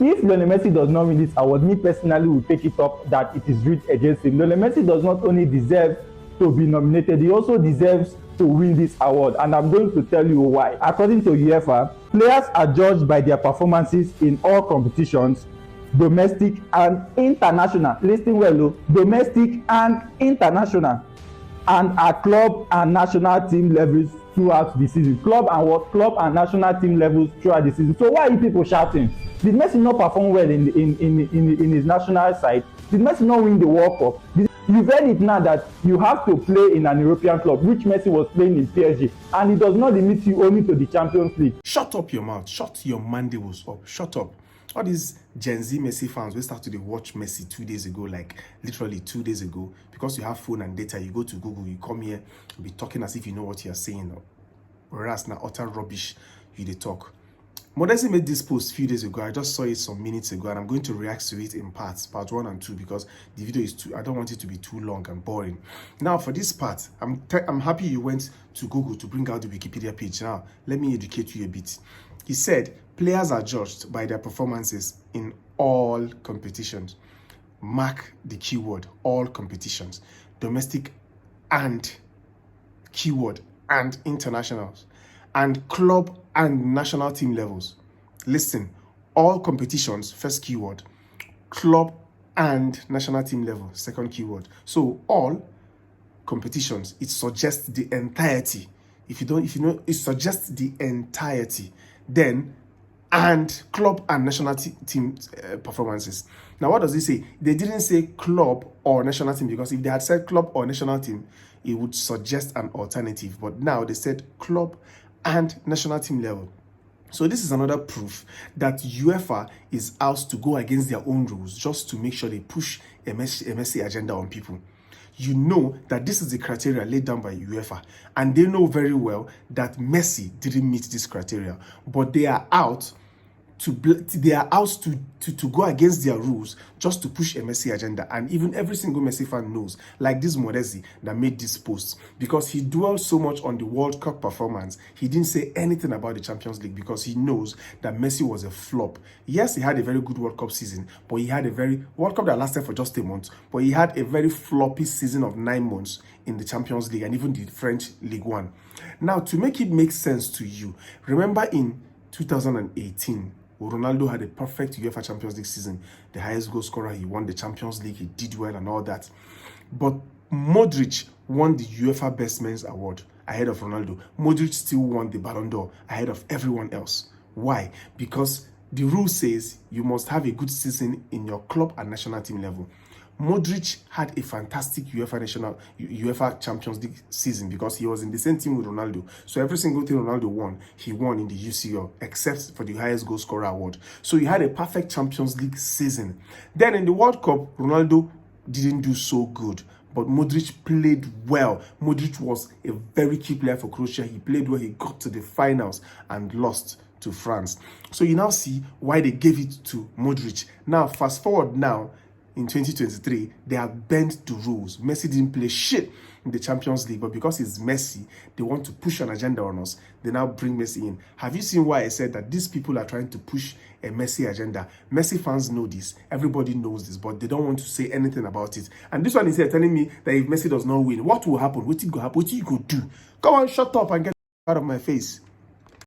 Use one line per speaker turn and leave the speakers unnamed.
if Lionel Messi does not win this award, me personally will take it up that it is rigged against him. Lionel Messi does not only deserve to be nominated, he also deserves to win this award, and I'm going to tell you why. According to UEFA, players are judged by their performances in all competitions, domestic and international. Listen well, domestic and international, and at club and national team levels throughout the season. Club and national team levels throughout the season. So why are you people shouting? Did Messi not perform well in his national side? Did Messi not win the World Cup? You've heard it now that you have to play in an European club, which Messi was playing in PSG, and it does not limit you only to the Champions League.
Shut up your mouth. Shut your mandibles up. Shut up. All these Gen Z Messi fans, we started to watch Messi 2 days ago, like literally 2 days ago, because you have phone and data, you go to Google, you come here, you be talking as if you know what you're saying. Whereas now utter rubbish, you dey talk. Medezzy made this post a few days ago. I just saw it some minutes ago, and I'm going to react to it in parts, part 1 and 2, because the video is I don't want it to be too long and boring. Now, for this part, I'm happy you went to Google to bring out the Wikipedia page. Now, let me educate you a bit. He said, players are judged by their performances in all competitions. Mark the keyword, all competitions. Domestic and keyword and internationals. And club and national team levels. Listen, all competitions, first keyword. Club and national team level, second keyword. So all competitions, it suggests the entirety. If you know, it suggests the entirety. Then, and club and national team performances. Now, what does it say? They didn't say club or national team, because if they had said club or national team, it would suggest an alternative. But now they said club and national team level. So this is another proof that UEFA is out to go against their own rules just to make sure they push a Messi agenda on people. You know that this is the criteria laid down by UEFA, and they know very well that Messi didn't meet this criteria, but they are out to go against their rules just to push a Messi agenda. And even every single Messi fan knows, like this Medezzy that made this post, because he dwelled so much on the World Cup performance, he didn't say anything about the Champions League, because he knows that Messi was a flop. Yes, he had a very good World Cup season, but he had a very World Cup that lasted for just a month, but he had a very floppy season of 9 months in the Champions League and even the French Ligue 1. Now, to make it make sense to you, remember in 2018, Ronaldo had a perfect UEFA Champions League season, the highest goal scorer, he won the Champions League, he did well and all that. But Modric won the UEFA Best Men's Award ahead of Ronaldo. Modric still won the Ballon d'Or ahead of everyone else. Why? Because the rule says you must have a good season in your club and national team level. Modric had a fantastic UEFA Champions League season because he was in the same team with Ronaldo. So every single thing Ronaldo won, he won in the UCL, except for the highest goal scorer award. So he had a perfect Champions League season. Then in the World Cup, Ronaldo didn't do so good, but Modric played well. Modric was a very key player for Croatia. He played well, he got to the finals and lost to France. So you now see why they gave it to Modric. Now, fast forward now, in 2023, they have bent the rules. Messi didn't play shit in the Champions League, but because it's Messi, they want to push an agenda on us. They now bring Messi in. Have you seen why I said that these people are trying to push a Messi agenda? Messi fans know this. Everybody knows this, but they don't want to say anything about it. And this one is here telling me that if Messi does not win, what will happen? What will happen? What you go do? Come on, shut up and get out of my face.